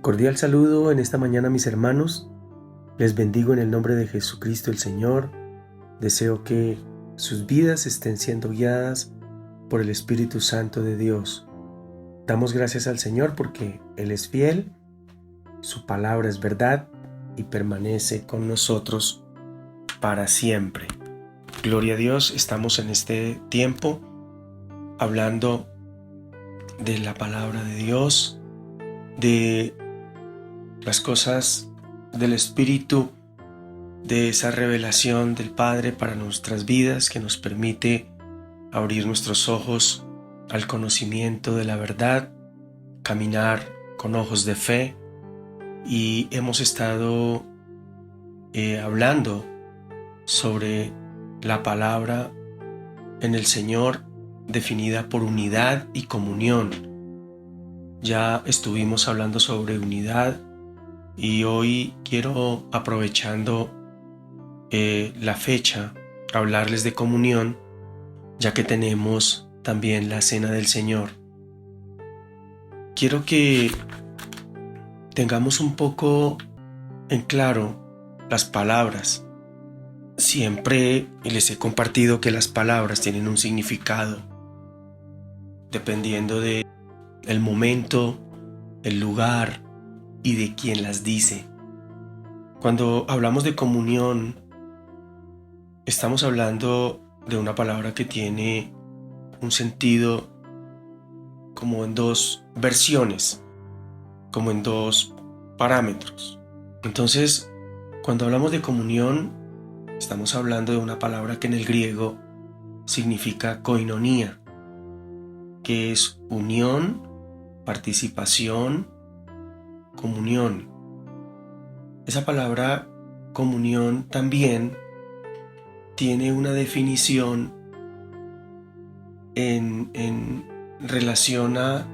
Cordial saludo en esta mañana, mis hermanos. Les bendigo en el nombre de Jesucristo el Señor. Deseo que sus vidas estén siendo guiadas por el Espíritu Santo de Dios. Damos gracias al Señor porque Él es fiel, su palabra es verdad y permanece con nosotros para siempre. Gloria a Dios, estamos en este tiempo hablando de la palabra de Dios, de las cosas del Espíritu, de esa revelación del Padre para nuestras vidas que nos permite abrir nuestros ojos al conocimiento de la verdad, caminar con ojos de fe. Y hemos estado hablando sobre la palabra en el Señor definida por unidad y comunión. Ya estuvimos hablando sobre unidad y hoy quiero, aprovechando la fecha, hablarles de comunión, ya que tenemos también la Cena del Señor. Quiero que tengamos un poco en claro las palabras. Siempre les he compartido que las palabras tienen un significado, dependiendo del momento, el lugar y de quien las dice. Cuando hablamos de comunión, estamos hablando de una palabra que tiene un sentido como en dos versiones, como en dos parámetros. Entonces, cuando hablamos de comunión, estamos hablando de una palabra que en el griego significa koinonía, que es unión, participación, comunión. Esa palabra comunión también tiene una definición en relación a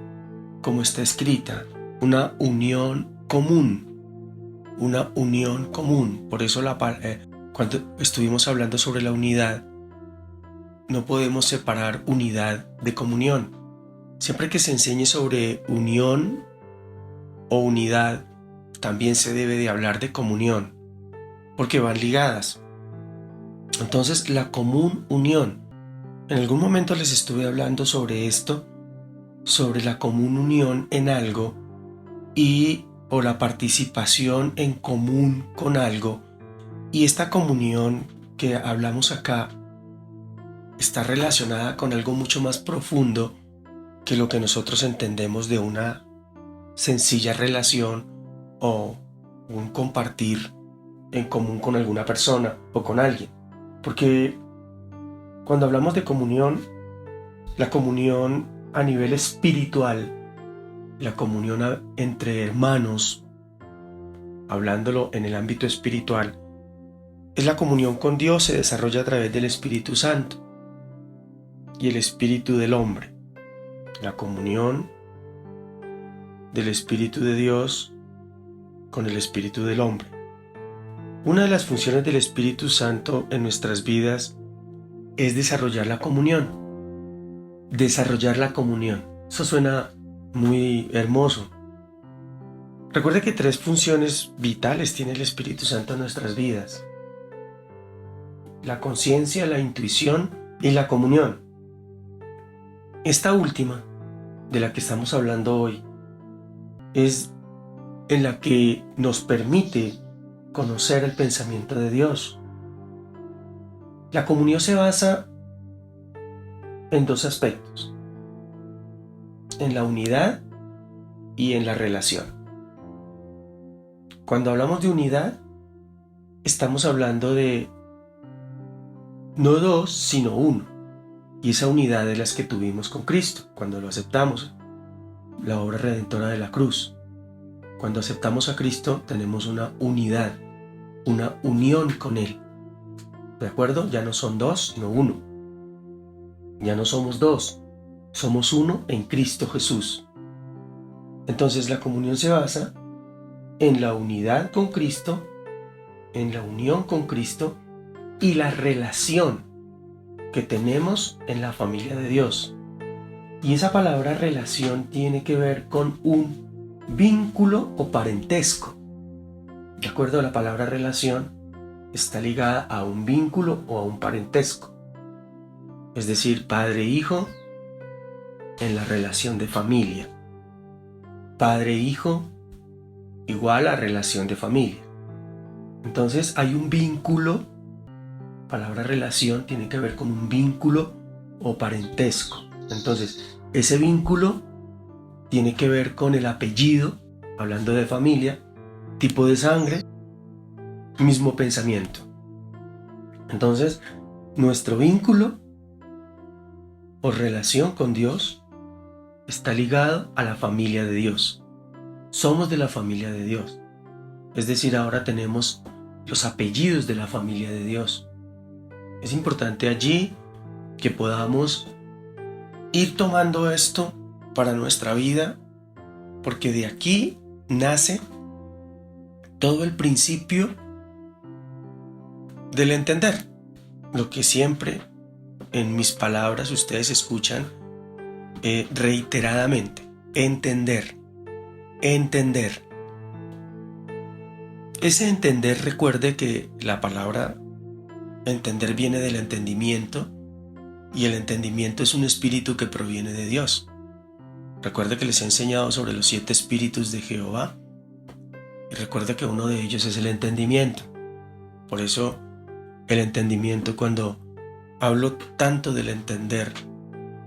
cómo está escrita, una unión común, una unión común. Por eso cuando estuvimos hablando sobre la unidad, no podemos separar unidad de comunión. Siempre que se enseñe sobre unión o unidad, también se debe de hablar de comunión, porque van ligadas. Entonces, la común unión. En algún momento les estuve hablando sobre esto, sobre la común unión en algo o la participación en común con algo. Y esta comunión que hablamos acá está relacionada con algo mucho más profundo que lo que nosotros entendemos de una sencilla relación o un compartir en común con alguna persona o con alguien. Porque cuando hablamos de comunión, la comunión a nivel espiritual, la comunión entre hermanos, hablándolo en el ámbito espiritual, es la comunión con Dios, se desarrolla a través del Espíritu Santo y el Espíritu del hombre. La comunión del Espíritu de Dios con el Espíritu del hombre. Una de las funciones del Espíritu Santo en nuestras vidas es desarrollar la comunión. Desarrollar la comunión. Eso suena muy hermoso. Recuerde que 3 funciones vitales tiene el Espíritu Santo en nuestras vidas: la conciencia, la intuición y la comunión. Esta última, de la que estamos hablando hoy, es en la que nos permite conocer el pensamiento de Dios. La comunión se basa en 2 aspectos: en la unidad y en la relación. Cuando hablamos de unidad, estamos hablando de no 2, sino 1. Y esa unidad es la que tuvimos con Cristo cuando lo aceptamos, la obra redentora de la cruz. Cuando aceptamos a Cristo tenemos una unidad, una unión con Él. ¿De acuerdo? Ya no son 2, sino 1. Ya no somos 2, somos 1 en Cristo Jesús. Entonces la comunión se basa en la unidad con Cristo, en la unión con Cristo y la relación que tenemos en la familia de Dios. Y esa palabra relación tiene que ver con un vínculo o parentesco. De acuerdo a la palabra relación, está ligada a un vínculo o a un parentesco. Es decir, padre e hijo en la relación de familia. Padre e hijo igual a relación de familia. Entonces hay un vínculo. Palabra relación tiene que ver con un vínculo o parentesco. Entonces, ese vínculo tiene que ver con el apellido, hablando de familia, tipo de sangre, mismo pensamiento. Entonces, nuestro vínculo o relación con Dios está ligado a la familia de Dios. Somos de la familia de Dios. Es decir, ahora tenemos los apellidos de la familia de Dios. Es importante allí que podamos ir tomando esto para nuestra vida, porque de aquí nace todo el principio del entender. Lo que siempre en mis palabras ustedes escuchan reiteradamente. Entender. Entender. Ese entender, recuerde que la palabra entender viene del entendimiento, y el entendimiento es un espíritu que proviene de Dios. Recuerde que les he enseñado sobre los 7 espíritus de Jehová, y recuerde que uno de ellos es el entendimiento. Por eso el entendimiento, cuando hablo tanto del entender,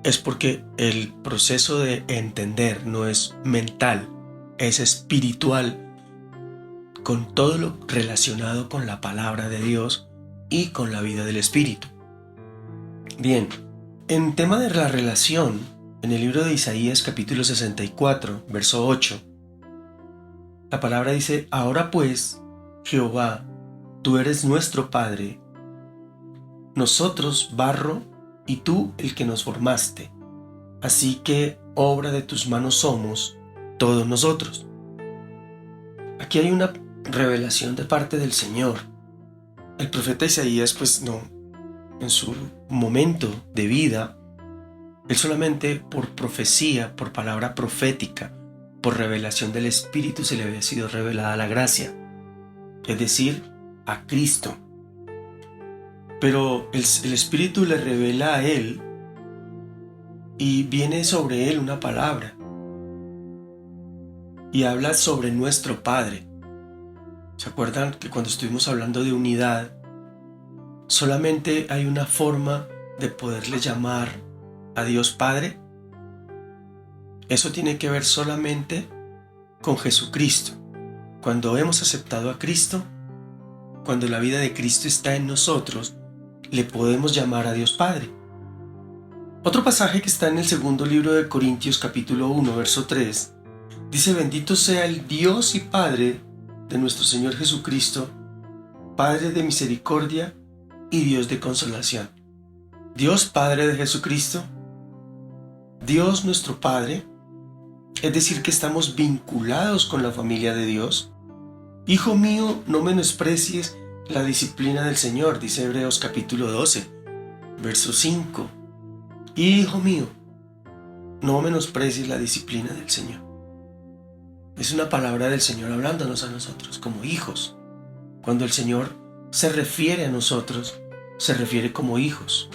es porque el proceso de entender no es mental, es espiritual, con todo lo relacionado con la palabra de Dios y con la vida del Espíritu. Bien, en tema de la relación, en el libro de Isaías capítulo 64, verso 8, la palabra dice: ahora pues, Jehová, tú eres nuestro Padre, nosotros barro y tú el que nos formaste, así que obra de tus manos somos todos nosotros. Aquí hay una revelación de parte del Señor. El profeta Isaías, pues no, en su momento de vida, él solamente por profecía, por palabra profética, por revelación del Espíritu se le había sido revelada la gracia, es decir, a Cristo. Pero el Espíritu le revela a él y viene sobre él una palabra y habla sobre nuestro Padre. ¿Se acuerdan que cuando estuvimos hablando de unidad, solamente hay una forma de poderle llamar a Dios Padre? Eso tiene que ver solamente con Jesucristo. Cuando hemos aceptado a Cristo, cuando la vida de Cristo está en nosotros, le podemos llamar a Dios Padre. Otro pasaje que está en el segundo libro de Corintios capítulo 1, verso 3, dice: bendito sea el Dios y Padre de nuestro Señor Jesucristo, Padre de misericordia y Dios de consolación. Dios Padre de Jesucristo, Dios nuestro Padre, es decir, que estamos vinculados con la familia de Dios. Hijo mío, no menosprecies la disciplina del Señor, dice Hebreos capítulo 12, verso 5. Hijo mío, no menosprecies la disciplina del Señor. Es una palabra del Señor hablándonos a nosotros como hijos. Cuando el Señor se refiere a nosotros, se refiere como hijos.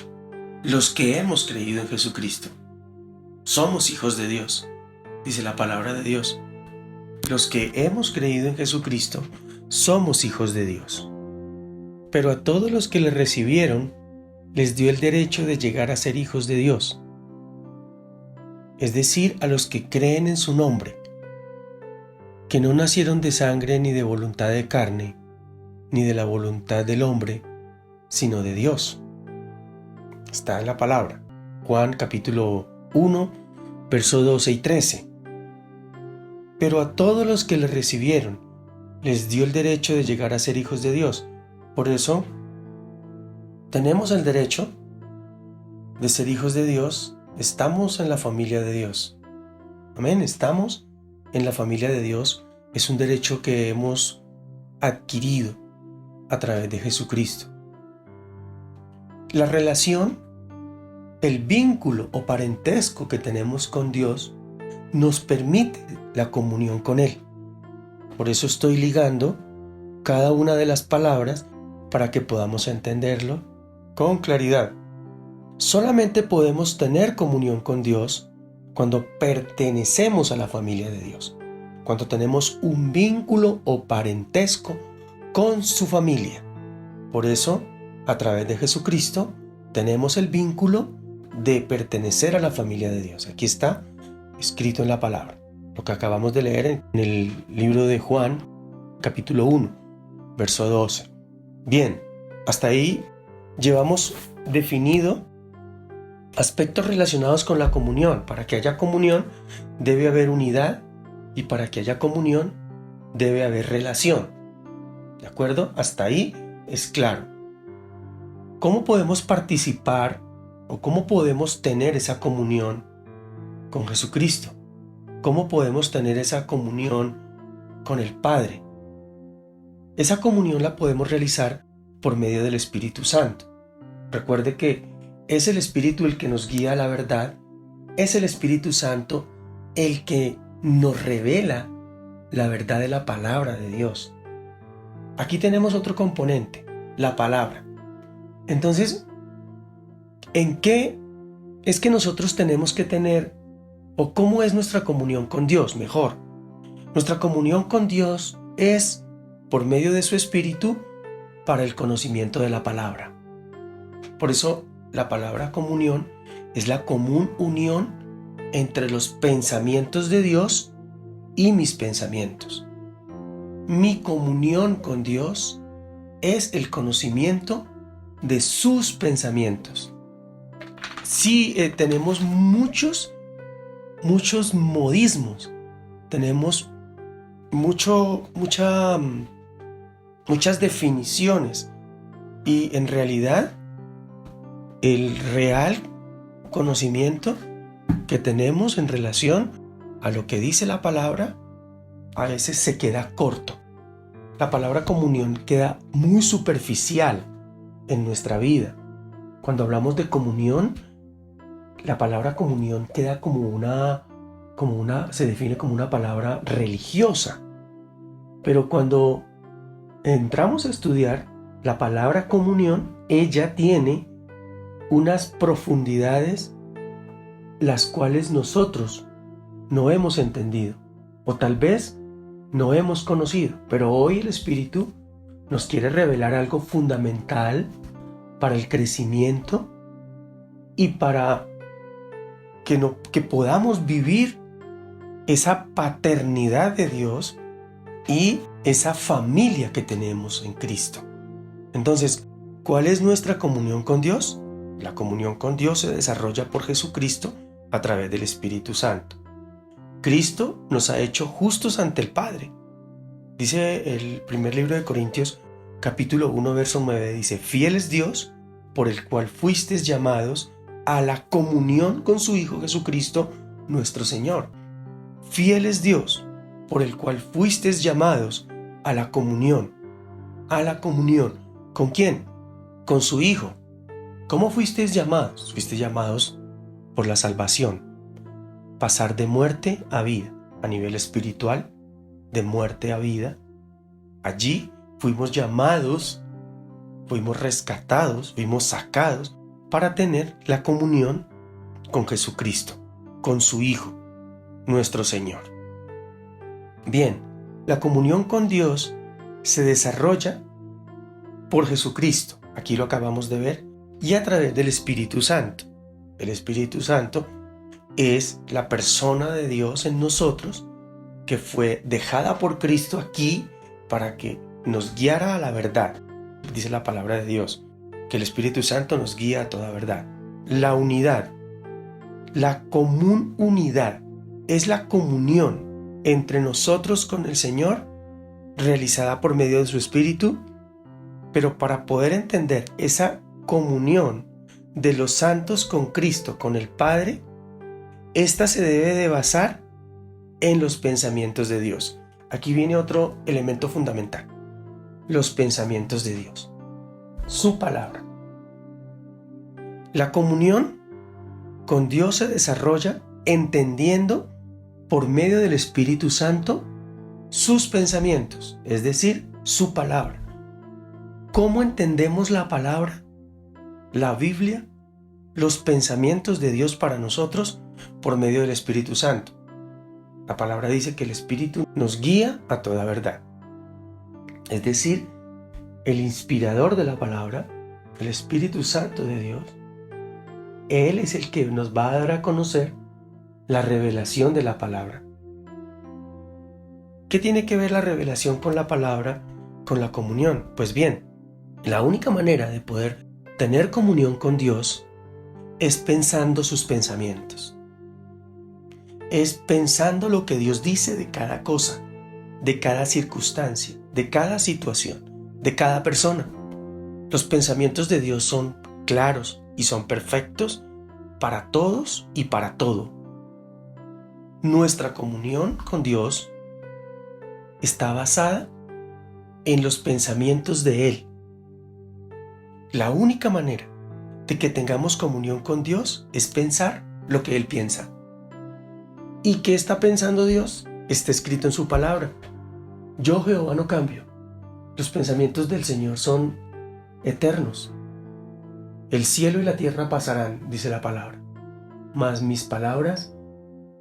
Los que hemos creído en Jesucristo somos hijos de Dios, dice la palabra de Dios. Los que hemos creído en Jesucristo somos hijos de Dios. Pero a todos los que le recibieron, les dio el derecho de llegar a ser hijos de Dios. Es decir, a los que creen en su nombre, que no nacieron de sangre ni de voluntad de carne, ni de la voluntad del hombre, sino de Dios. Está en la palabra. Juan capítulo 1, verso 12 y 13. Pero a todos los que le recibieron, les dio el derecho de llegar a ser hijos de Dios. Por eso, tenemos el derecho de ser hijos de Dios. Estamos en la familia de Dios. Amén, estamos en la familia de Dios. Es un derecho que hemos adquirido a través de Jesucristo. La relación, el vínculo o parentesco que tenemos con Dios nos permite la comunión con Él. Por eso estoy ligando cada una de las palabras para que podamos entenderlo con claridad. Solamente podemos tener comunión con Dios cuando pertenecemos a la familia de Dios, cuando tenemos un vínculo o parentesco con su familia. Por eso, a través de Jesucristo, tenemos el vínculo de pertenecer a la familia de Dios. Aquí está escrito en la palabra, lo que acabamos de leer en el libro de Juan, capítulo 1, verso 12. Bien, hasta ahí llevamos definido aspectos relacionados con la comunión. Para que haya comunión debe haber unidad, y para que haya comunión debe haber relación. ¿De acuerdo? Hasta ahí es claro. ¿Cómo podemos participar o cómo podemos tener esa comunión con Jesucristo? ¿Cómo podemos tener esa comunión con el Padre? Esa comunión la podemos realizar por medio del Espíritu Santo. Recuerde que es el Espíritu el que nos guía a la verdad, es el Espíritu Santo el que nos revela la verdad de la palabra de Dios. Aquí tenemos otro componente, la palabra. Entonces, ¿en qué es que nosotros tenemos que tener, o cómo es nuestra comunión con Dios? Mejor, nuestra comunión con Dios es por medio de su Espíritu para el conocimiento de la palabra. Por eso, la palabra comunión es la común unión entre los pensamientos de Dios y mis pensamientos. Mi comunión con Dios es el conocimiento de sus pensamientos. Sí, tenemos muchos modismos, tenemos muchas definiciones, y en realidad el real conocimiento que tenemos en relación a lo que dice la palabra a veces se queda corto. La palabra comunión queda muy superficial en nuestra vida. Cuando hablamos de comunión, la palabra comunión queda se define como una palabra religiosa. Pero cuando entramos a estudiar la palabra comunión, ella tiene unas profundidades las cuales nosotros no hemos entendido, o tal vez no hemos conocido, pero hoy el Espíritu nos quiere revelar algo fundamental para el crecimiento y para que podamos vivir esa paternidad de Dios y esa familia que tenemos en Cristo. Entonces, ¿cuál es nuestra comunión con Dios? La comunión con Dios se desarrolla por Jesucristo a través del Espíritu Santo. Cristo nos ha hecho justos ante el Padre. Dice el primer libro de Corintios, capítulo 1, verso 9, dice: fiel es Dios, por el cual fuisteis llamados a la comunión con su Hijo Jesucristo, nuestro Señor. Fiel es Dios, por el cual fuisteis llamados a la comunión. ¿A la comunión? ¿Con quién? Con su Hijo. ¿Cómo fuisteis llamados? Fuisteis llamados por la salvación. Pasar de muerte a vida, a nivel espiritual, de muerte a vida. Allí fuimos llamados, fuimos rescatados, fuimos sacados para tener la comunión con Jesucristo, con su Hijo, nuestro Señor. Bien, la comunión con Dios se desarrolla por Jesucristo, aquí lo acabamos de ver, y a través del Espíritu Santo. El Espíritu Santo es la persona de Dios en nosotros que fue dejada por Cristo aquí para que nos guiara a la verdad. Dice la palabra de Dios, que el Espíritu Santo nos guía a toda verdad. La unidad, la común unidad, es la comunión entre nosotros con el Señor realizada por medio de su Espíritu. Pero para poder entender esa comunión de los santos con Cristo, con el Padre, esta se debe de basar en los pensamientos de Dios. Aquí viene otro elemento fundamental: los pensamientos de Dios, su palabra. La comunión con Dios se desarrolla entendiendo por medio del Espíritu Santo sus pensamientos, es decir, su palabra. ¿Cómo entendemos la palabra, la Biblia, los pensamientos de Dios para nosotros? Por medio del Espíritu Santo. La palabra dice que el Espíritu nos guía a toda verdad. Es decir, el inspirador de la palabra, el Espíritu Santo de Dios, Él es el que nos va a dar a conocer la revelación de la palabra. ¿Qué tiene que ver la revelación con la palabra, con la comunión? Pues bien, la única manera de poder tener comunión con Dios es pensando sus pensamientos. Es pensando lo que Dios dice de cada cosa, de cada circunstancia, de cada situación, de cada persona. Los pensamientos de Dios son claros y son perfectos para todos y para todo. Nuestra comunión con Dios está basada en los pensamientos de Él. La única manera de que tengamos comunión con Dios es pensar lo que Él piensa. ¿Y qué está pensando Dios? Está escrito en su palabra. Yo, Jehová, no cambio. Los pensamientos del Señor son eternos. El cielo y la tierra pasarán, dice la palabra, mas mis palabras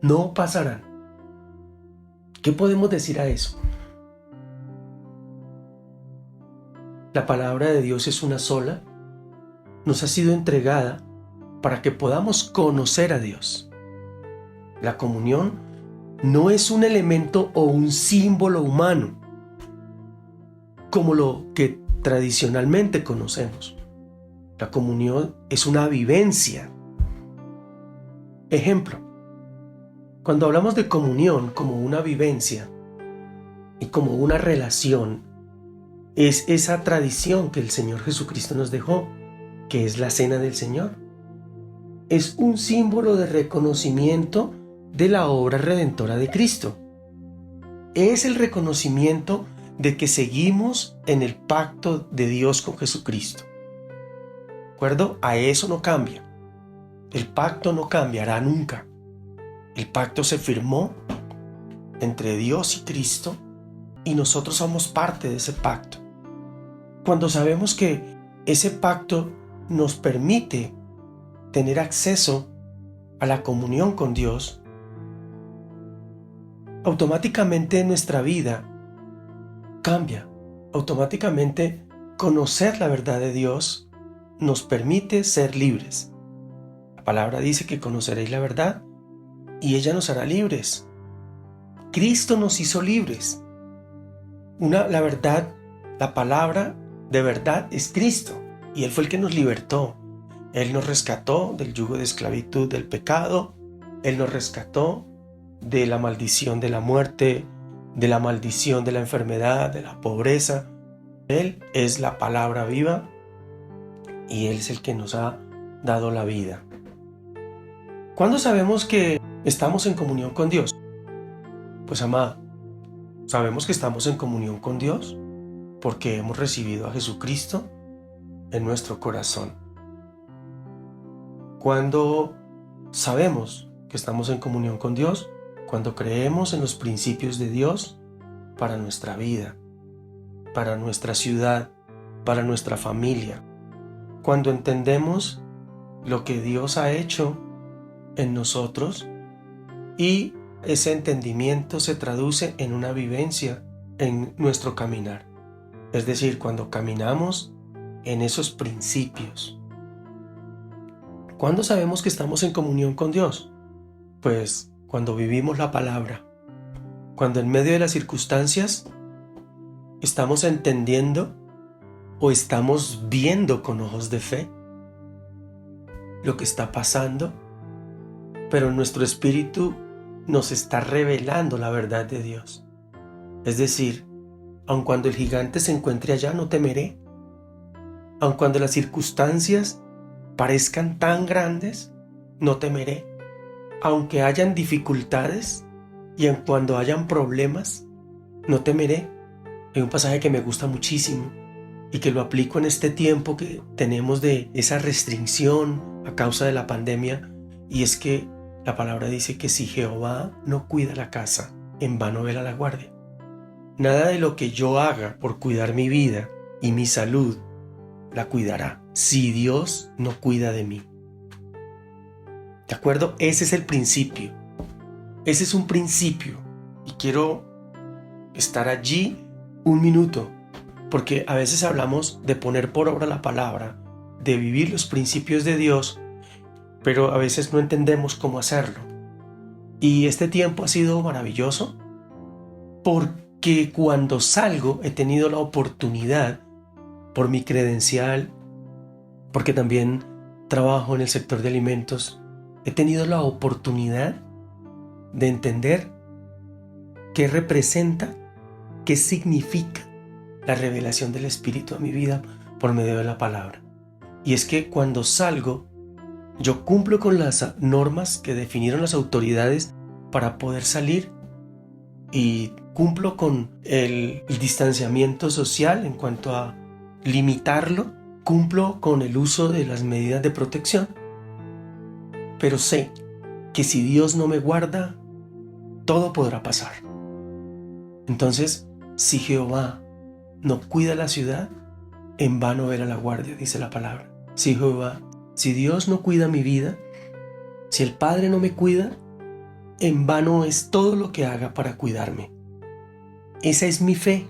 no pasarán. ¿Qué podemos decir a eso? La palabra de Dios es una sola, nos ha sido entregada para que podamos conocer a Dios. La comunión no es un elemento o un símbolo humano, como lo que tradicionalmente conocemos. La comunión es una vivencia. Ejemplo, cuando hablamos de comunión como una vivencia y como una relación, es esa tradición que el Señor Jesucristo nos dejó, que es la cena del Señor. Es un símbolo de reconocimiento de la obra redentora de Cristo. Es el reconocimiento de que seguimos en el pacto de Dios con Jesucristo. ¿De acuerdo? A eso no cambia. El pacto no cambiará nunca. El pacto se firmó entre Dios y Cristo y nosotros somos parte de ese pacto. Cuando sabemos que ese pacto nos permite tener acceso a la comunión con Dios, automáticamente nuestra vida cambia. Automáticamente conocer la verdad de Dios nos permite ser libres. La palabra dice que conoceréis la verdad y ella nos hará libres. Cristo nos hizo libres. La verdad, la palabra de verdad es Cristo y Él fue el que nos libertó. Él nos rescató del yugo de esclavitud del pecado. Él nos rescató de la maldición de la muerte, de la maldición de la enfermedad, de la pobreza. Él es la palabra viva y Él es el que nos ha dado la vida. ¿Cuándo sabemos que estamos en comunión con Dios? Pues amada, sabemos que estamos en comunión con Dios porque hemos recibido a Jesucristo en nuestro corazón. Cuando sabemos que estamos en comunión con Dios, cuando creemos en los principios de Dios para nuestra vida, para nuestra ciudad, para nuestra familia, cuando entendemos lo que Dios ha hecho en nosotros y ese entendimiento se traduce en una vivencia en nuestro caminar. Es decir, cuando caminamos en esos principios. ¿Cuándo sabemos que estamos en comunión con Dios? Pues cuando vivimos la palabra, cuando en medio de las circunstancias estamos entendiendo o estamos viendo con ojos de fe lo que está pasando, pero nuestro espíritu nos está revelando la verdad de Dios. Es decir, aun cuando el gigante se encuentre allá, no temeré. Aun cuando las circunstancias parezcan tan grandes, no temeré. Aunque hayan dificultades y aun cuando hayan problemas, no temeré. Hay un pasaje que me gusta muchísimo y que lo aplico en este tiempo que tenemos de esa restricción a causa de la pandemia, y es que La palabra dice que si Jehová no cuida la casa, en vano vela la guardia. Nada de lo que yo haga por cuidar mi vida y mi salud la cuidará si Dios no cuida de mí. ¿De acuerdo? Ese es el principio. Ese es un principio. Y quiero estar allí un minuto, porque a veces hablamos de poner por obra la palabra, de vivir los principios de Dios, pero a veces no entendemos cómo hacerlo. Y este tiempo ha sido maravilloso porque cuando salgo he tenido la oportunidad, por mi credencial, porque también trabajo en el sector de alimentos, he tenido la oportunidad de entender qué representa, qué significa la revelación del Espíritu a mi vida por medio de la palabra. Y es que cuando salgo, yo cumplo con las normas que definieron las autoridades para poder salir y cumplo con el distanciamiento social en cuanto a limitarlo, cumplo con el uso de las medidas de protección, pero sé que si Dios no me guarda, todo podrá pasar. Entonces, si Jehová no cuida la ciudad, en vano vela la guardia, dice la palabra. Si Dios no cuida mi vida, si el Padre no me cuida, en vano es todo lo que haga para cuidarme. Esa es mi fe.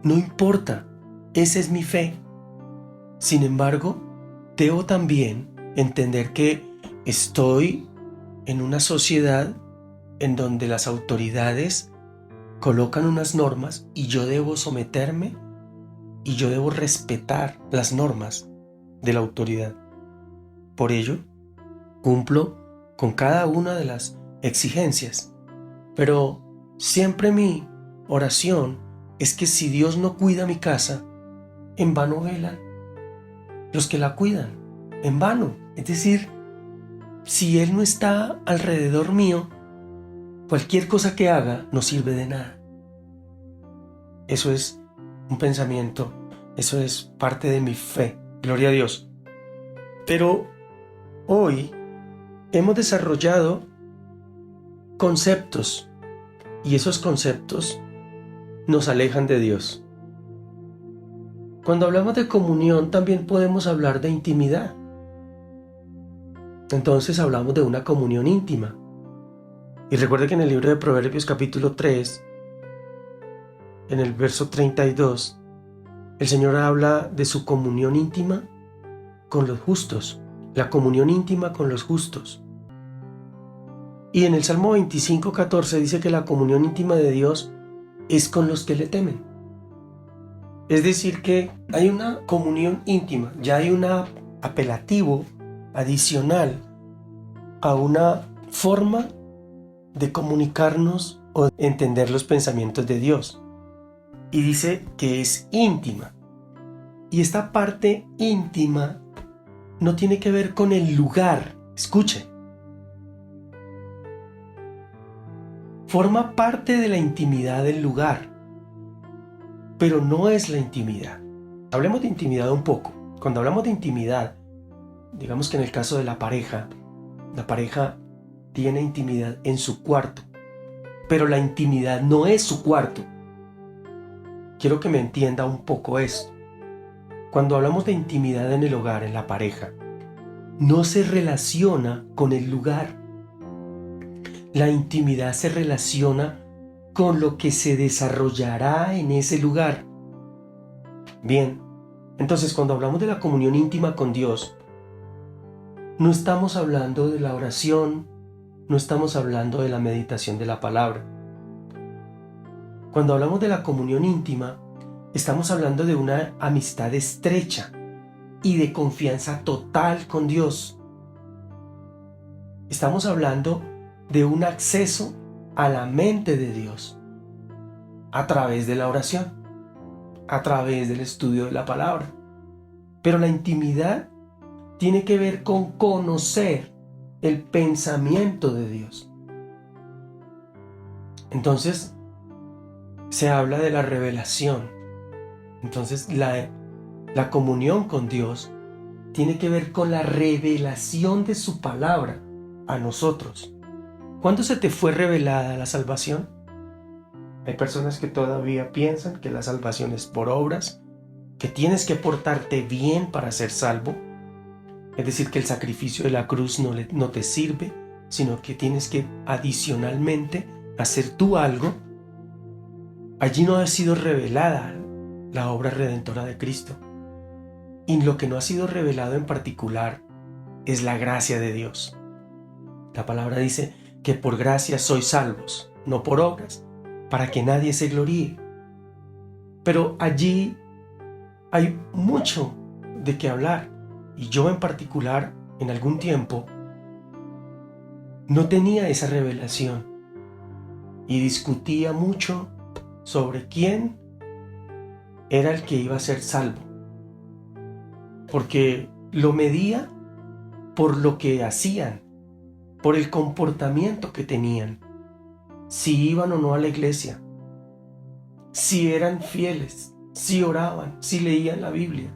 No importa, esa es mi fe. Sin embargo, debo también entender que estoy en una sociedad en donde las autoridades colocan unas normas y yo debo someterme y yo debo respetar las normas de la autoridad. Por ello, cumplo con cada una de las exigencias, pero siempre mi oración es que si Dios no cuida mi casa, en vano velan los que la cuidan, en vano. Es decir, si Él no está alrededor mío, cualquier cosa que haga no sirve de nada. Eso es un pensamiento, eso es parte de mi fe, gloria a Dios. Pero hoy hemos desarrollado conceptos y esos conceptos nos alejan de Dios. Cuando hablamos de comunión también podemos hablar de intimidad. Entonces hablamos de una comunión íntima. Y recuerde que en el libro de Proverbios capítulo 3, en el verso 32, el Señor habla de su comunión íntima con los justos, la comunión íntima con los justos. Y en el Salmo 25:14 dice que la comunión íntima de Dios es con los que le temen. Es decir que hay una comunión íntima, ya hay un apelativo adicional a una forma de comunicarnos o entender los pensamientos de Dios. Y dice que es íntima. Y esta parte íntima no tiene que ver con el lugar. Escuche. Forma parte de la intimidad del lugar, pero no es la intimidad. Hablemos de intimidad un poco. Cuando hablamos de intimidad, digamos que en el caso de la pareja tiene intimidad en su cuarto, pero la intimidad no es su cuarto. Quiero que me entienda un poco esto. Cuando hablamos de intimidad en el hogar, en la pareja, no se relaciona con el lugar. La intimidad se relaciona con lo que se desarrollará en ese lugar. Bien, entonces cuando hablamos de la comunión íntima con Dios, no estamos hablando de la oración, no estamos hablando de la meditación de la palabra. Cuando hablamos de la comunión íntima, estamos hablando de una amistad estrecha y de confianza total con Dios. Estamos hablando de un acceso a la mente de Dios a través de la oración, a través del estudio de la palabra. Pero la intimidad tiene que ver con conocer el pensamiento de Dios. Entonces, se habla de la revelación. Entonces, la comunión con Dios tiene que ver con la revelación de su palabra. a nosotros. ¿Cuándo se te fue revelada la salvación? Hay personas que todavía piensan que la salvación es por obras, que tienes que portarte bien para ser salvo. Es decir, que el sacrificio de la cruz no te sirve, sino que tienes que adicionalmente hacer tú algo. Allí no ha sido revelada la obra redentora de Cristo. Y lo que no ha sido revelado en particular es la gracia de Dios. La palabra dice que por gracia sois salvos, no por obras, para que nadie se gloríe. Pero allí hay mucho de qué hablar. Y yo en particular, en algún tiempo, no tenía esa revelación. Y discutía mucho sobre quién era el que iba a ser salvo. Porque lo medía por lo que hacían, por el comportamiento que tenían, si iban o no a la iglesia, si eran fieles, si oraban, si leían la Biblia.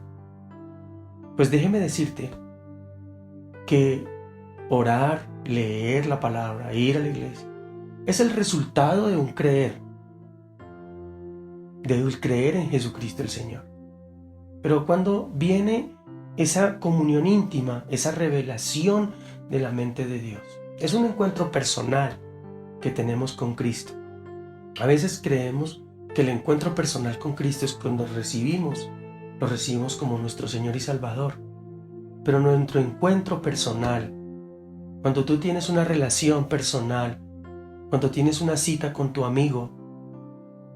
Pues déjeme decirte que orar, leer la palabra, ir a la iglesia, es el resultado de un creer en Jesucristo el Señor. Pero cuando viene esa comunión íntima, esa revelación de la mente de Dios, es un encuentro personal que tenemos con Cristo. A veces creemos que el encuentro personal con Cristo es cuando lo recibimos como nuestro Señor y Salvador. Pero nuestro encuentro personal, cuando tú tienes una relación personal, cuando tienes una cita con tu amigo,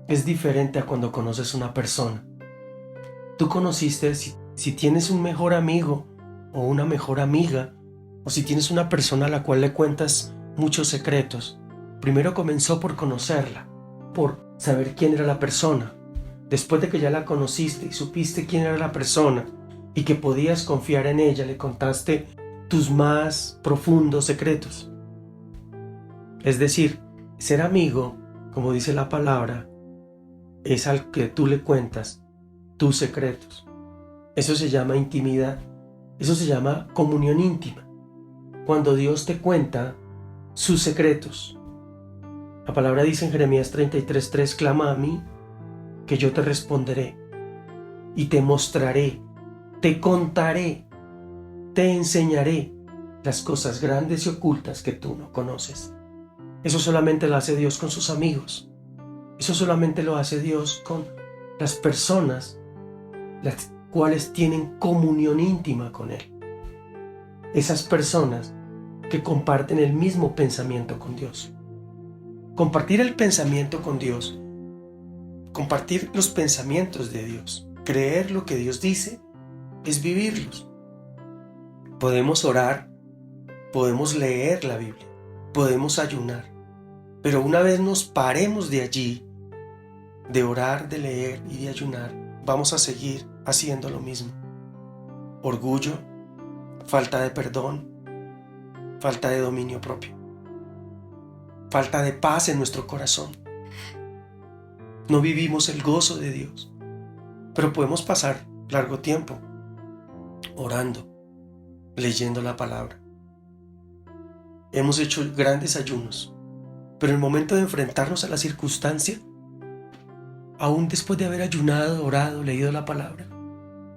es diferente a cuando conoces una persona. Tú conociste, si tienes un mejor amigo o una mejor amiga, o si tienes una persona a la cual le cuentas muchos secretos, primero comenzó por conocerla, por saber quién era la persona. Después de que ya la conociste y supiste quién era la persona y que podías confiar en ella, le contaste tus más profundos secretos. Es decir, ser amigo, como dice la palabra, es al que tú le cuentas tus secretos. Eso se llama intimidad, eso se llama comunión íntima. Cuando Dios te cuenta sus secretos. La palabra dice en Jeremías 33:3, clama a mí, que yo te responderé, y te mostraré, te contaré, te enseñaré las cosas grandes y ocultas que tú no conoces. Eso solamente lo hace Dios con sus amigos. Eso solamente lo hace Dios con las personas las cuales tienen comunión íntima con Él. Esas personas que comparten el mismo pensamiento con Dios. Compartir el pensamiento con Dios, compartir los pensamientos de Dios, creer lo que Dios dice, es vivirlos. Podemos orar, podemos leer la Biblia, podemos ayunar, pero una vez nos paremos de allí, de orar, de leer y de ayunar, vamos a seguir haciendo lo mismo. Orgullo, falta de perdón, falta de dominio propio, falta de paz en nuestro corazón. No vivimos el gozo de Dios, pero podemos pasar largo tiempo orando, leyendo la palabra. Hemos hecho grandes ayunos, pero en el momento de enfrentarnos a la circunstancia, aún después de haber ayunado, orado, leído la palabra,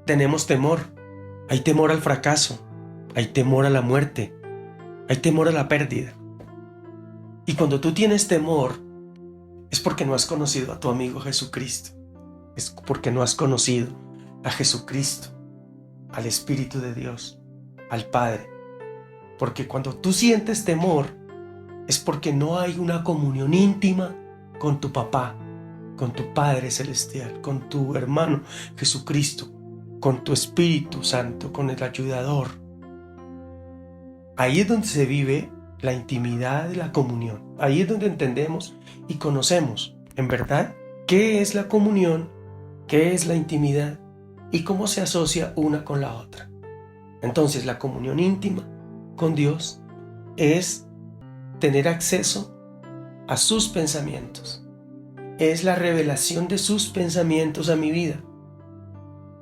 tenemos temor. Hay temor al fracaso, hay temor a la muerte, hay temor a la pérdida. Y cuando tú tienes temor, es porque no has conocido a tu amigo Jesucristo. Es porque no has conocido a Jesucristo, al Espíritu de Dios, al Padre. Porque cuando tú sientes temor, es porque no hay una comunión íntima con tu papá, con tu Padre Celestial, con tu hermano Jesucristo, con tu Espíritu Santo, con el ayudador. Ahí es donde se vive la intimidad de la comunión. Ahí es donde entendemos y conocemos, en verdad, qué es la comunión, qué es la intimidad y cómo se asocia una con la otra. Entonces, la comunión íntima con Dios es tener acceso a sus pensamientos. Es la revelación de sus pensamientos a mi vida.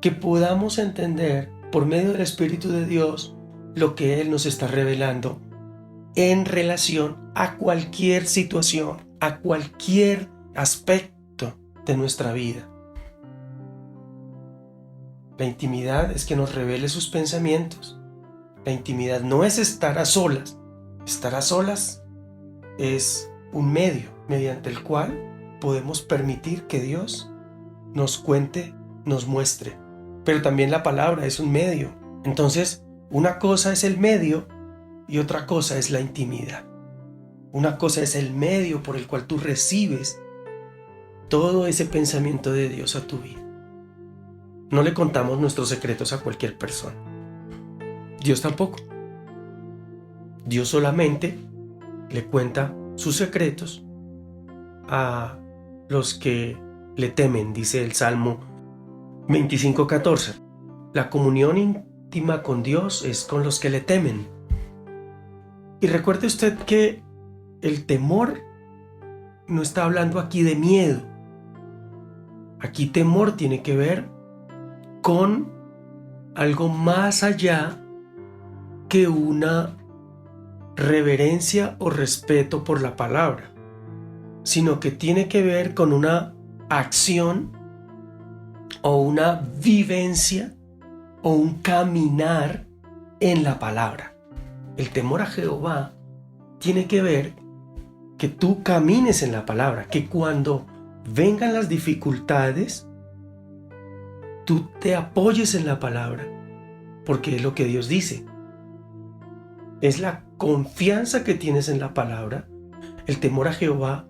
Que podamos entender por medio del Espíritu de Dios lo que Él nos está revelando en relación a cualquier situación, a cualquier aspecto de nuestra vida. La intimidad es que nos revele sus pensamientos. La intimidad no es estar a solas. Estar a solas es un medio mediante el cual podemos permitir que Dios nos cuente, nos muestre. Pero también la palabra es un medio. Entonces, una cosa es el medio y otra cosa es la intimidad. Una cosa es el medio por el cual tú recibes todo ese pensamiento de Dios a tu vida. No le contamos nuestros secretos a cualquier persona. Dios tampoco. Dios solamente le cuenta sus secretos a los que le temen, dice el Salmo 25:14. La comunión íntima con Dios es con los que le temen. Y recuerde usted que el temor no está hablando aquí de miedo. Aquí temor tiene que ver con algo más allá que una reverencia o respeto por la palabra, sino que tiene que ver con una acción o una vivencia o un caminar en la palabra. El temor a Jehová tiene que ver que tú camines en la palabra, que cuando vengan las dificultades, tú te apoyes en la palabra, porque es lo que Dios dice. Es la confianza que tienes en la palabra. El temor a Jehová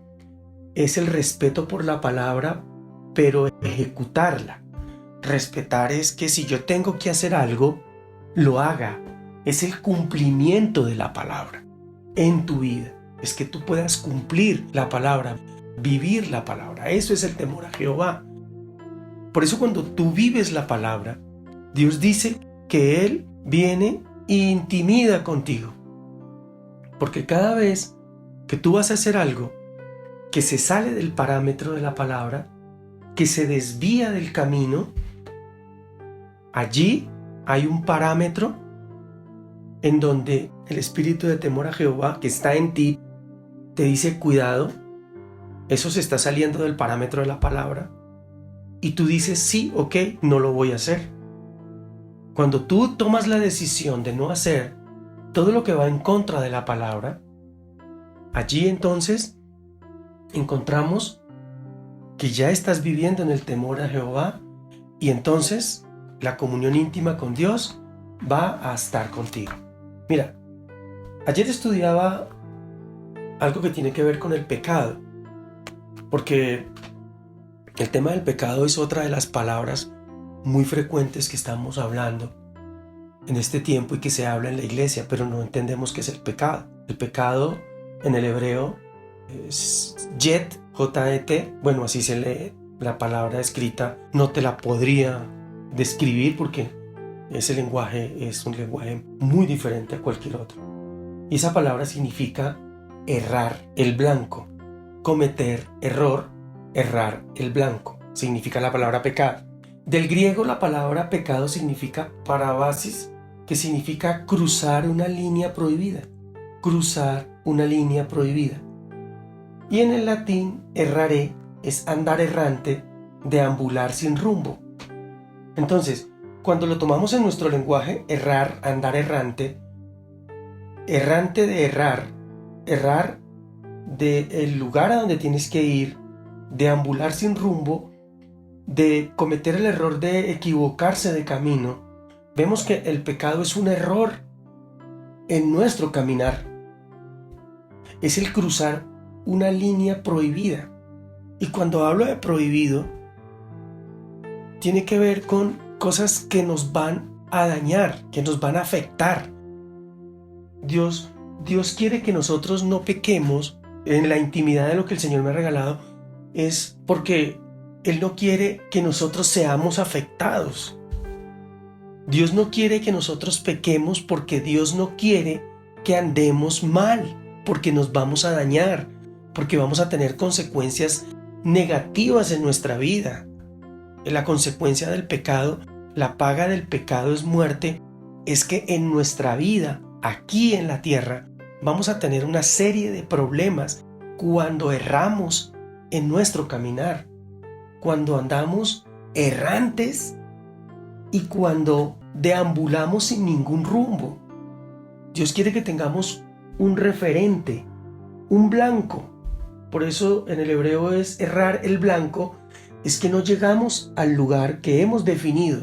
es el respeto por la palabra, pero ejecutarla. Respetar es que si yo tengo que hacer algo, lo haga. Es el cumplimiento de la palabra en tu vida. Es que tú puedas cumplir la palabra, vivir la palabra. Eso es el temor a Jehová. Por eso cuando tú vives la palabra, Dios dice que Él viene e intimida contigo. Porque cada vez que tú vas a hacer algo que se sale del parámetro de la palabra, que se desvía del camino, allí hay un parámetro en donde el espíritu de temor a Jehová que está en ti te dice: cuidado, eso se está saliendo del parámetro de la palabra. Y tú dices: sí, ok, no lo voy a hacer. Cuando tú tomas la decisión de no hacer todo lo que va en contra de la palabra, allí entonces encontramos que ya estás viviendo en el temor a Jehová, y entonces la comunión íntima con Dios va a estar contigo. Mira, ayer estudiaba algo que tiene que ver con el pecado, porque el tema del pecado es otra de las palabras muy frecuentes que estamos hablando en este tiempo y que se habla en la iglesia, pero no entendemos qué es el pecado. El pecado en el hebreo es Jet, J-E-T, bueno, así se lee. La palabra escrita no te la podría describir porque ese lenguaje es un lenguaje muy diferente a cualquier otro. Y esa palabra significa errar el blanco, cometer error, errar el blanco. Significa la palabra pecado. Del griego la palabra pecado significa parabasis, que significa cruzar una línea prohibida. Cruzar una línea prohibida. Y en el latín, errare es andar errante, deambular sin rumbo. Entonces, cuando lo tomamos en nuestro lenguaje, errar, andar errante, errante de errar, errar del lugar a donde tienes que ir, deambular sin rumbo, de cometer el error de equivocarse de camino, vemos que el pecado es un error en nuestro caminar. Es el cruzar una línea prohibida. Y cuando hablo de prohibido, tiene que ver con cosas que nos van a dañar, que nos van a afectar. Dios quiere que nosotros no pequemos en la intimidad de lo que el Señor me ha regalado, es porque Él no quiere que nosotros seamos afectados. Dios no quiere que nosotros pequemos porque Dios no quiere que andemos mal, porque nos vamos a dañar, porque vamos a tener consecuencias negativas en nuestra vida. La consecuencia del pecado, la paga del pecado es muerte, es que en nuestra vida, aquí en la tierra, vamos a tener una serie de problemas cuando erramos en nuestro caminar, cuando andamos errantes y cuando deambulamos sin ningún rumbo. Dios quiere que tengamos un referente, un blanco. Por eso en el hebreo es errar el blanco, es que no llegamos al lugar que hemos definido.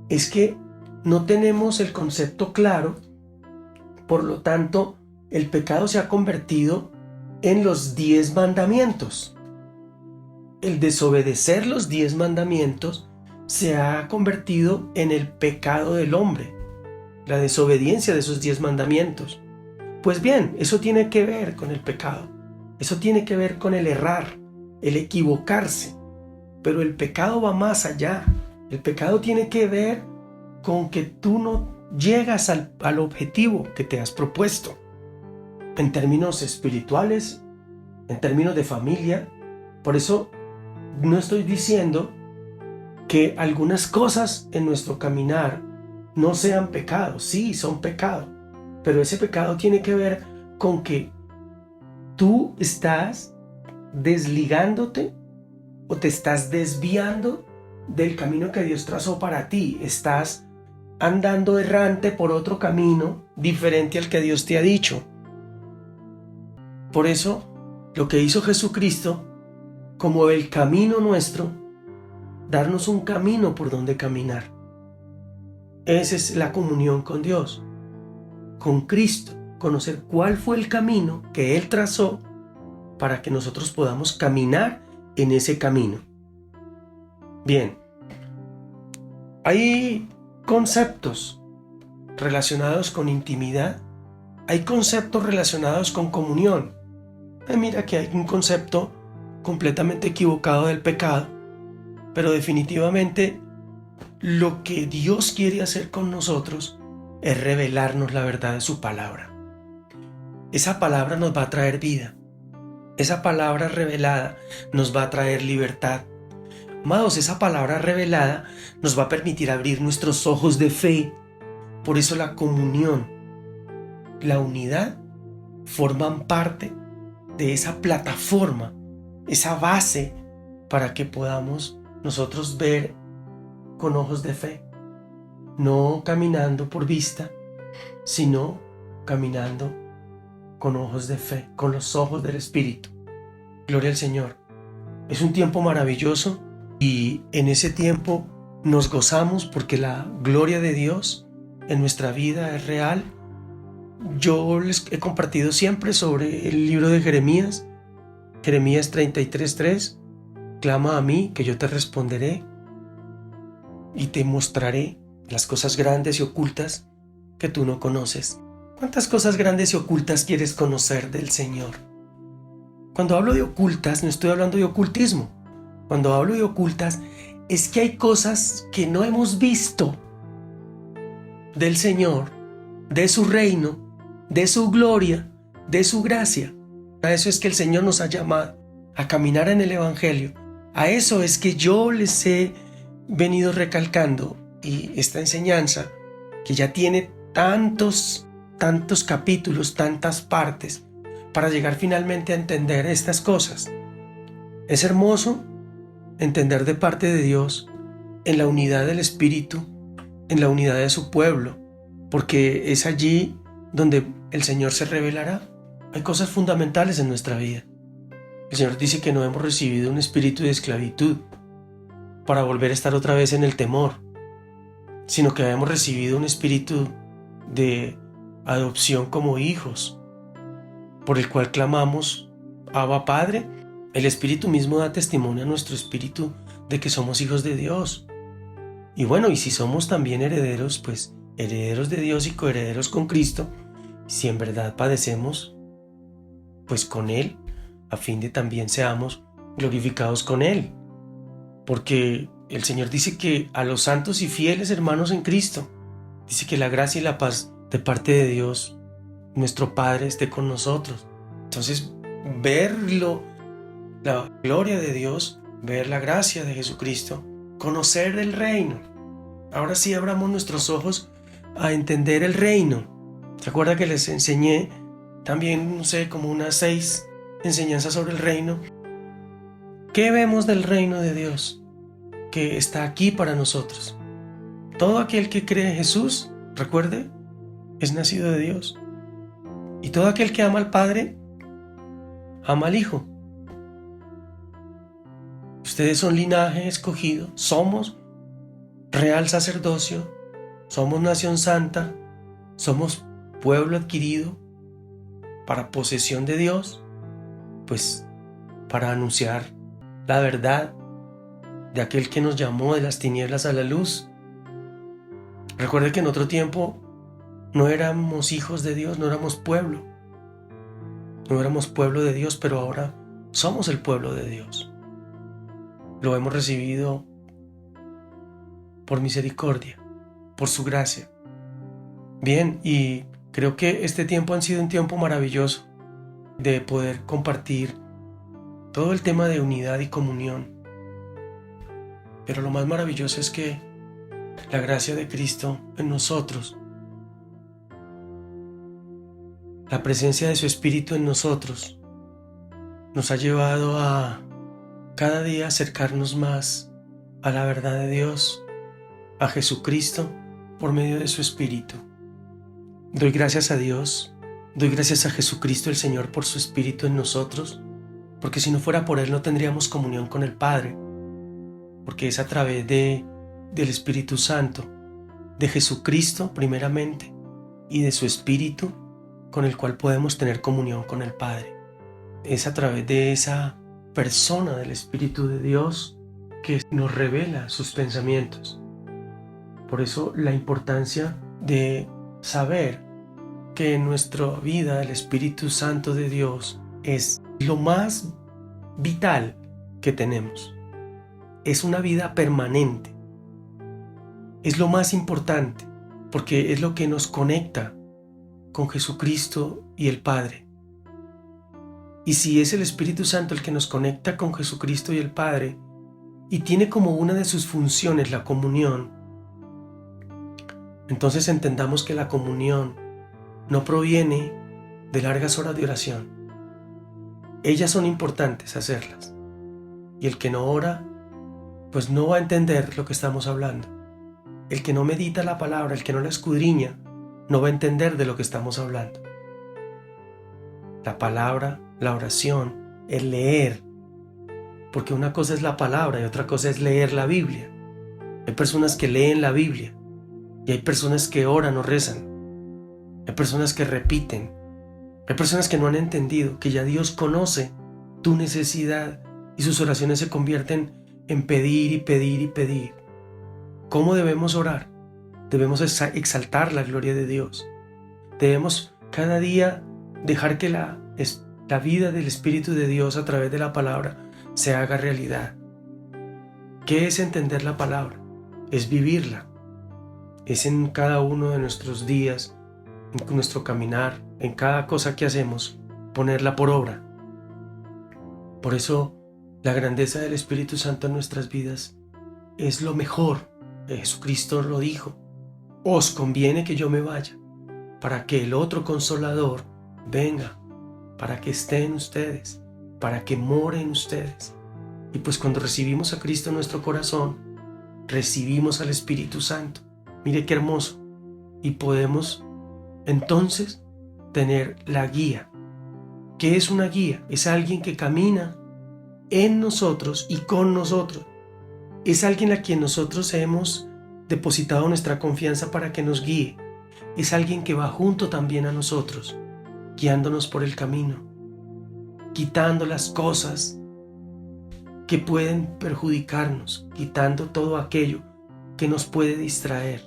Es que no tenemos el concepto claro, por lo tanto, el pecado se ha convertido en los 10 mandamientos. El desobedecer los 10 mandamientos se ha convertido en el pecado del hombre, la desobediencia de esos 10 mandamientos. Pues bien, eso tiene que ver con el pecado, eso tiene que ver con el errar, el equivocarse, pero el pecado va más allá. El pecado tiene que ver con que tú no llegas al objetivo que te has propuesto, en términos espirituales, en términos de familia. Por eso no estoy diciendo que algunas cosas en nuestro caminar no sean pecados. Sí, son pecados, pero ese pecado tiene que ver con que tú estás desligándote o te estás desviando del camino que Dios trazó para ti. Estás andando errante por otro camino diferente al que Dios te ha dicho. Por eso, lo que hizo Jesucristo, como el camino nuestro, darnos un camino por donde caminar. Esa es la comunión con Dios, con Cristo, conocer cuál fue el camino que Él trazó para que nosotros podamos caminar en ese camino. Bien, hay conceptos relacionados con intimidad, hay conceptos relacionados con comunión. Mira que hay un concepto completamente equivocado del pecado, pero definitivamente lo que Dios quiere hacer con nosotros es revelarnos la verdad de su palabra. Esa palabra nos va a traer vida. Esa palabra revelada nos va a traer libertad. Amados, esa palabra revelada nos va a permitir abrir nuestros ojos de fe. Por eso la comunión, la unidad, forman parte de esa plataforma, esa base para que podamos nosotros ver con ojos de fe, no caminando por vista, sino caminando con ojos de fe, con los ojos del Espíritu. Gloria al Señor. Es un tiempo maravilloso y en ese tiempo nos gozamos porque la gloria de Dios en nuestra vida es real. Yo les he compartido siempre sobre el libro de Jeremías 33:3. Clama a mí que yo te responderé y te mostraré las cosas grandes y ocultas que tú no conoces. ¿Cuántas cosas grandes y ocultas quieres conocer del Señor? Cuando hablo de ocultas, no estoy hablando de ocultismo. Cuando hablo de ocultas, es que hay cosas que no hemos visto del Señor, de su reino, de su gloria, de su gracia. A eso es que el Señor nos ha llamado, a caminar en el Evangelio. A eso es que yo les he venido recalcando, y esta enseñanza que ya tiene tantos capítulos, tantas partes, para llegar finalmente a entender estas cosas. Es hermoso entender de parte de Dios en la unidad del Espíritu, en la unidad de su pueblo, porque es allí donde el Señor se revelará. Hay cosas fundamentales en nuestra vida. El Señor dice que no hemos recibido un espíritu de esclavitud para volver a estar otra vez en el temor, sino que hemos recibido un espíritu de adopción como hijos, por el cual clamamos, Abba Padre. El Espíritu mismo da testimonio a nuestro espíritu de que somos hijos de Dios. Y bueno, y si somos también herederos, pues herederos de Dios y coherederos con Cristo, si en verdad padecemos, pues con Él, a fin de también seamos glorificados con Él. Porque el Señor dice que a los santos y fieles hermanos en Cristo, dice que la gracia y la paz de parte de Dios, nuestro Padre, esté con nosotros. Entonces, verlo, la gloria de Dios, ver la gracia de Jesucristo, conocer el reino. Ahora sí abramos nuestros ojos a entender el reino. ¿Se acuerdan que les enseñé también, no sé, como unas 6 enseñanzas sobre el reino. ¿Qué vemos del reino de Dios que está aquí para nosotros? Todo aquel que cree en Jesús, recuerde, es nacido de Dios. Y todo aquel que ama al Padre, ama al Hijo. Ustedes son linaje escogido, somos real sacerdocio, somos nación santa, somos pueblo adquirido para posesión de Dios, pues para anunciar la verdad de aquel que nos llamó de las tinieblas a la luz. Recuerde que en otro tiempo no éramos hijos de Dios, no éramos pueblo de Dios, pero ahora somos el pueblo de Dios. Lo hemos recibido por misericordia, por su gracia. Bien, y creo que este tiempo ha sido un tiempo maravilloso de poder compartir todo el tema de unidad y comunión. Pero lo más maravilloso es que la gracia de Cristo en nosotros, la presencia de su Espíritu en nosotros, nos ha llevado a cada día acercarnos más a la verdad de Dios, a Jesucristo, por medio de su Espíritu. Doy gracias a Dios, doy gracias a Jesucristo el Señor por su Espíritu en nosotros, porque si no fuera por Él no tendríamos comunión con el Padre, porque es a través del Espíritu Santo, de Jesucristo primeramente, y de su Espíritu con el cual podemos tener comunión con el Padre. Es a través de esa persona del Espíritu de Dios que nos revela sus pensamientos. Por eso la importancia de saber que en nuestra vida el Espíritu Santo de Dios es lo más vital que tenemos. Es una vida permanente. Es lo más importante porque es lo que nos conecta con Jesucristo y el Padre. Y si es el Espíritu Santo el que nos conecta con Jesucristo y el Padre y tiene como una de sus funciones la comunión, entonces entendamos que la comunión no proviene de largas horas de oración. Ellas son importantes hacerlas. Y el que no ora, pues no va a entender lo que estamos hablando. El que no medita la palabra, el que no la escudriña, no va a entender de lo que estamos hablando. La palabra, la oración, el leer. Porque una cosa es la palabra y otra cosa es leer la Biblia. Hay personas que leen la Biblia y hay personas que oran o rezan. Hay personas que repiten. Hay personas que no han entendido que ya Dios conoce tu necesidad y sus oraciones se convierten en pedir y pedir y pedir. ¿Cómo debemos orar? Debemos exaltar la gloria de Dios. Debemos cada día dejar que la vida del Espíritu de Dios a través de la palabra se haga realidad. ¿Qué es entender la palabra? Es vivirla. Es en cada uno de nuestros días, en nuestro caminar, en cada cosa que hacemos, ponerla por obra. Por eso, la grandeza del Espíritu Santo en nuestras vidas es lo mejor. Jesucristo lo dijo: os conviene que yo me vaya, para que el otro Consolador venga, para que esté en ustedes, para que more en ustedes. Y pues cuando recibimos a Cristo en nuestro corazón, recibimos al Espíritu Santo. Mire qué hermoso. Y podemos entonces tener la guía. ¿Qué es una guía? Es alguien que camina en nosotros y con nosotros. Es alguien a quien nosotros hemos depositado nuestra confianza para que nos guíe. Es alguien que va junto también a nosotros, guiándonos por el camino, quitando las cosas que pueden perjudicarnos, quitando todo aquello que nos puede distraer.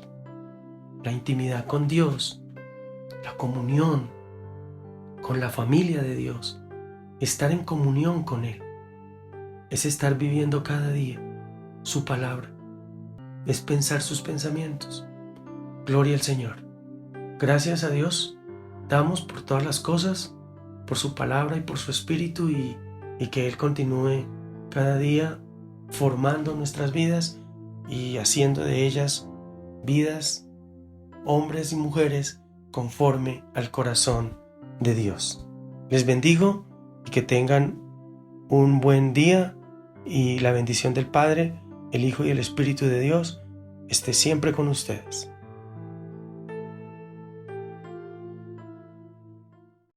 La intimidad con Dios, la comunión con la familia de Dios, estar en comunión con Él, es estar viviendo cada día su palabra, es pensar sus pensamientos. Gloria al Señor. Gracias a Dios damos por todas las cosas, por su palabra y por su Espíritu, y que Él continúe cada día formando nuestras vidas y haciendo de ellas vidas, hombres y mujeres, conforme al corazón de Dios. Les bendigo y que tengan un buen día, y la bendición del Padre, el Hijo y el Espíritu de Dios esté siempre con ustedes.